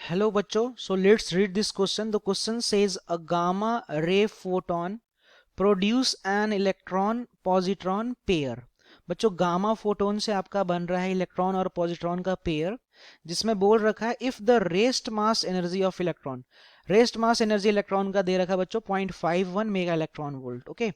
Hello bachcho, so let's read this question. The question says a gamma ray photon produce an electron positron pair. बच्चों gamma photon से आपका बन रहा है electron और positron का पेयर, जिसमें बोल रखा है if the rest mass energy of electron, rest mass energy electron का दे रखा है बच्चों 0.51 mega electron volt, okay,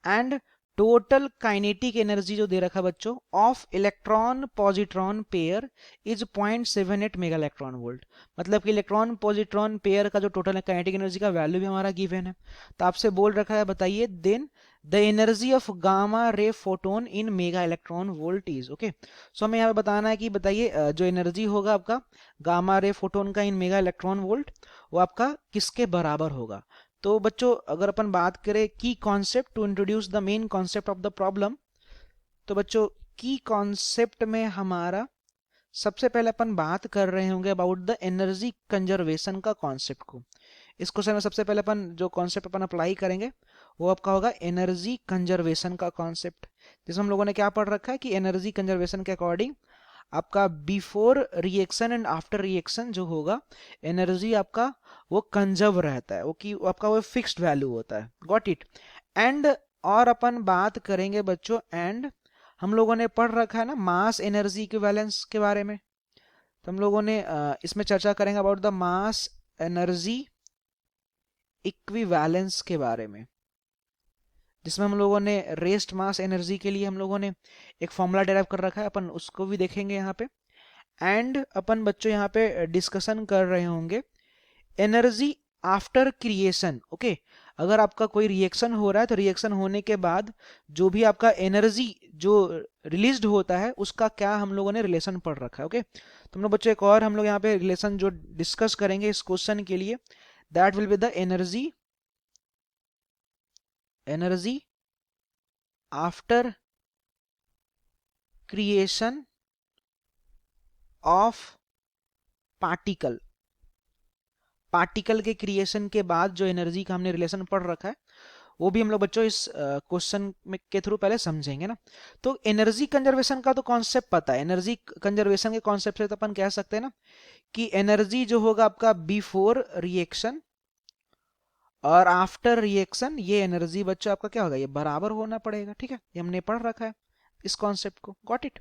and total kinetic energy जो दे रखा है बच्चों of electron positron pair is 0.78 mega electron volt. मतलब कि इलेक्ट्रॉन पॉजिट्रॉन पेयर का जो टोटल काइनेटिक एनर्जी का वैल्यू भी हमारा गिवन है। तो आपसे बोल रखा है बताइए then the energy of gamma ray photon in mega electron volt is, okay. So हमें यहाँ पे बताना है कि बताइए जो एनर्जी होगा आपका गामा रे फोटोन का इन मेगा इलेक्ट्रॉन वोल्ट वो आपका किसके बराबर होगा। तो बच्चों अगर अपन बात करें की concept to introduce the main concept of the problem, तो बच्चों की कॉन्सेप्ट में हमारा सबसे पहले अपन बात कर रहे होंगे अबाउट द एनर्जी कंजर्वेशन का कॉन्सेप्ट को। इस क्वेश्चन में सबसे पहले अपन जो कॉन्सेप्ट अपन अप्लाई करेंगे वो आपका होगा एनर्जी कंजर्वेशन का कॉन्सेप्ट, जिसमें हम लोगों ने क्या पढ़ रखा है कि एनर्जी कंजर्वेशन के अकॉर्डिंग आपका before reaction and after reaction जो होगा एनर्जी आपका वो कंजर्व रहता है, वो कि आपका वो फिक्स्ड वैल्यू होता है। Got it. एंड और अपन बात करेंगे बच्चों एंड हम लोगों ने पढ़ रखा है ना मास एनर्जी इक्विवेलेंस के बारे में, तो हम लोगों ने इसमें चर्चा करेंगे about the mass energy equivalence के बारे में, जिसमें हम लोगों ने रेस्ट मास एनर्जी के लिए हम लोगों ने एक फॉर्मूला डेराइव कर रखा है, अपन उसको भी देखेंगे यहाँ पे। एंड अपन बच्चों यहाँ पे डिस्कशन कर रहे होंगे एनर्जी आफ्टर क्रिएशन, ओके। अगर आपका कोई रिएक्शन हो रहा है तो रिएक्शन होने के बाद जो भी आपका एनर्जी जो रिलीज्ड होता है उसका क्या हम लोगों ने रिलेशन पढ़ रखा है, ओके। तो हम लोग बच्चों एक और हम लोग यहाँ पे रिलेशन जो डिस्कस करेंगे इस क्वेश्चन के लिए, that will be the energy after creation of particle. Particle के क्रिएशन के बाद जो एनर्जी का हमने रिलेशन पढ़ रखा है वो भी हम लोग बच्चों इस क्वेश्चन में के थ्रू पहले समझेंगे ना। तो एनर्जी कंजर्वेशन का तो कॉन्सेप्ट पता है, एनर्जी कंजर्वेशन के कॉन्सेप्ट से तो अपन कह सकते हैं ना कि एनर्जी जो होगा आपका बिफोर रिएक्शन और आफ्टर रिएक्शन ये एनर्जी बच्चों आपका क्या होगा, ये बराबर होना पड़ेगा, ठीक है। ये हमने पढ़ रखा है इस कॉन्सेप्ट को, गॉट इट।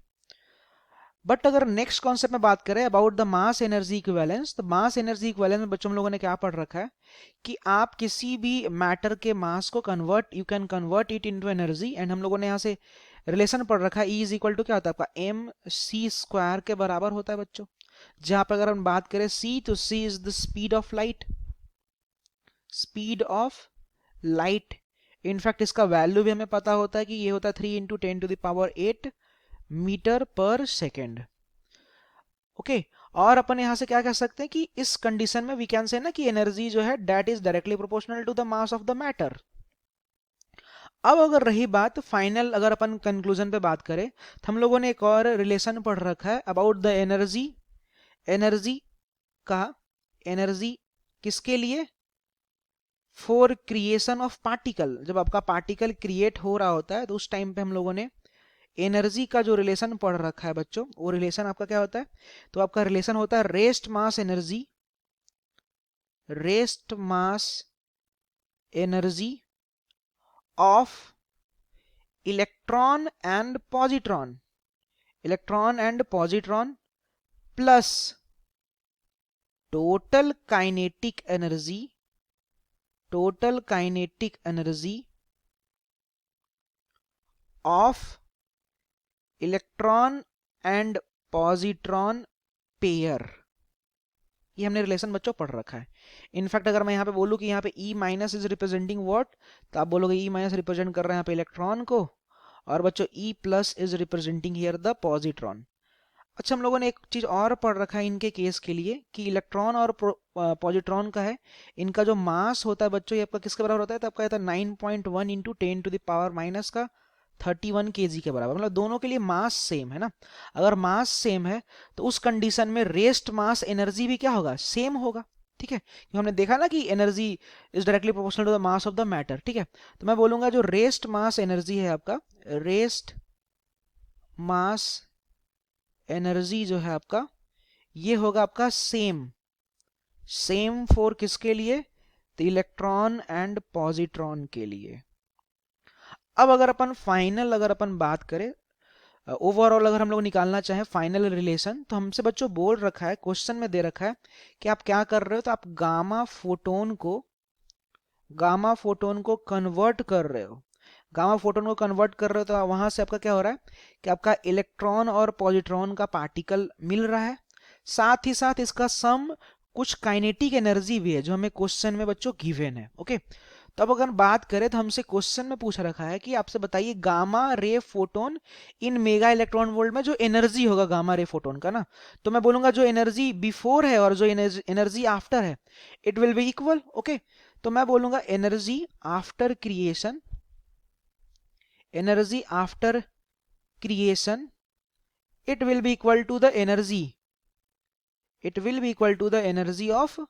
बट अगर नेक्स्ट कॉन्सेप्ट में बात करें about the mass energy equivalence, तो मास एनर्जी इक्विवेलेंस में बच्चों हम लोगों ने क्या पढ़ रखा है कि आप किसी भी मैटर के मास को you can convert it into energy. And हम लोगों ने यहाँ से रिलेशन पढ़ रखा है E इज इक्वल टू क्या होता है आपका एम सी स्क्वायर के बराबर होता है बच्चों। जहां पर अगर हम बात करें C, तो C is the speed of light, speed of light. In fact इसका वैल्यू भी हमें पता होता है कि ये होता है 3 × 10⁸ मीटर पर सेकेंड, ओके। और अपन यहां से क्या कह सकते हैं कि इस कंडीशन में वी कैन से ना कि एनर्जी जो है that is directly proportional to the mass of the matter. अब अगर रही बात फाइनल, अगर अपन कंक्लूजन पे बात करें तो हम लोगों ने एक और रिलेशन पढ़ रखा है अबाउट द एनर्जी, एनर्जी का एनर्जी किसके लिए, फॉर क्रिएशन ऑफ पार्टिकल। जब आपका पार्टिकल क्रिएट हो रहा होता है तो उस टाइम पे हम लोगों ने एनर्जी का जो रिलेशन पढ़ रखा है बच्चों, वो रिलेशन आपका क्या होता है, तो आपका रिलेशन होता है rest mass energy, rest mass energy of electron and positron, electron and positron plus total kinetic energy, total kinetic energy of electron and positron pair. ये हमने रिलेशन बच्चों पढ़ रखा है। इनफैक्ट अगर मैं यहाँ पे बोलूँ कि यहाँ पे E minus is representing what, तो आप बोलोगे E माइनस रिप्रेजेंट कर रहे हैं यहाँ पे इलेक्ट्रॉन को, और बच्चों E plus is representing here the positron. अच्छा हम लोगों ने एक चीज और पढ़ रखा है इनके केस के लिए कि इलेक्ट्रॉन और पॉजिट्रॉन का है, इनका जो मास होता है बच्चों ये आपका किसके बराबर होता है, तो आपका होता है 9.1 इंटू 10⁻⁻ का 31 kg के बराबर। मतलब दोनों के लिए मास सेम है ना। अगर मास सेम है तो उस कंडीशन में रेस्ट मास एनर्जी भी क्या होगा, सेम होगा, ठीक है। क्योंकि हमने देखा ना कि energy is directly proportional to the mass of the matter, ठीक है। तो मैं बोलूंगा जो रेस्ट मास एनर्जी है आपका, रेस्ट मास एनर्जी जो है आपका ये होगा आपका सेम सेम फॉर किसके लिए, तो इलेक्ट्रॉन एंड पॉजिट्रॉन के लिए। अब अगर अपन फाइनल अगर अपन बात करें ओवरऑल अगर हम लोग निकालना चाहें फाइनल रिलेशन, तो हमसे बच्चों बोल रखा है, क्वेश्चन में दे रखा है कि आप क्या कर रहे हो, तो आप गामा फोटोन को कन्वर्ट कर रहे हो, गामा फोटोन को कन्वर्ट कर रहे हो, तो वहां से आपका क्या हो रहा है कि आपका इलेक्ट्रॉन और पॉजिट्रॉन का पार्टिकल मिल रहा है, साथ ही साथ इसका सम कुछ काइनेटिक एनर्जी भी है जो हमें क्वेश्चन में बच्चों गिवन है। ओके, तो अब अगर बात करें तो हमसे क्वेश्चन में पूछा रखा है कि आपसे बताइए gamma ray photon in mega electron volt में जो एनर्जी होगा गामा रे फोटोन का ना, तो मैं बोलूंगा जो एनर्जी बिफोर है और जो एनर्जी आफ्टर है it will be equal. Okay, तो मैं बोलूंगा energy after creation, energy after creation it will be equal to the energy, it will be equal to the energy of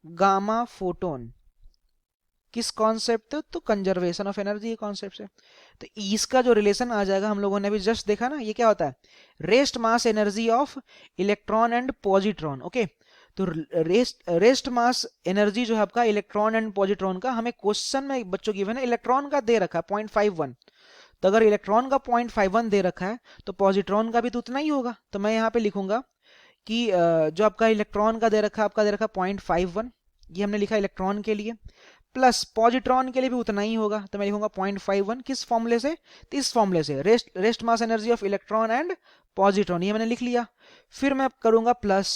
gamma photon। किस concept, तो conservation of energy concept से। तो इसका जो relation आ जाएगा हम लोगों ने अभी जस्ट देखा ना, ये क्या होता है, rest mass energy of electron and positron. Okay, तो रेस्ट मास एनर्जी जो है आपका इलेक्ट्रॉन एंड पॉजिट्रॉन का, हमें क्वेश्चन में बच्चों गिवन है इलेक्ट्रॉन का दे रखा है 0.51, तो अगर इलेक्ट्रॉन का 0.51 दे रखा है तो पॉजिट्रॉन का भी तो उतना ही होगा। तो मैं यहाँ पे लिखूंगा कि जो आपका इलेक्ट्रॉन का दे रखा है, आपका दे रखा 0.51, ये हमने लिखा इलेक्ट्रॉन के लिए, प्लस पॉजिट्रॉन के लिए भी उतना ही होगा, तो मैं लिखूंगा 0.51 किस फॉर्मूले से, तो इस फॉर्मूले से rest mass energy of electron and positron, ये मैंने लिख लिया। फिर मैं करूंगा प्लस,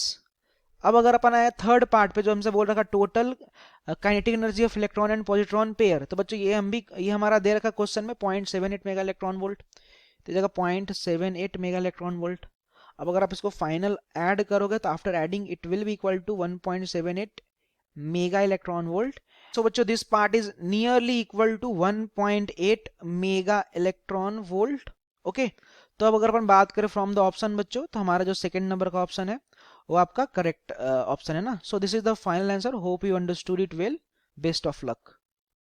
अब अगर अपन आया थर्ड पार्ट पे जो हमसे बोल रखा total kinetic energy of electron and positron pair, तो बच्चों ये हमारा दे रखा क्वेश्चन में 0.78 मेगा इलेक्ट्रॉन वोल्ट, तो जगह 0.78 मेगा इलेक्ट्रॉन वोल्ट। अब अगर आप इसको फाइनल ऐड करोगे तो after adding it will be equal to 1.78 mega electron volt. So बच्चों this part is nearly equal to 1.8 mega electron volt. Okay, तो अब अगर अपन बात करें फ्रॉम द ऑप्शन बच्चों, तो हमारा जो सेकंड नंबर का ऑप्शन है वो आपका करेक्ट ऑप्शन है ना। So this is the final answer, hope you understood it well, best of luck.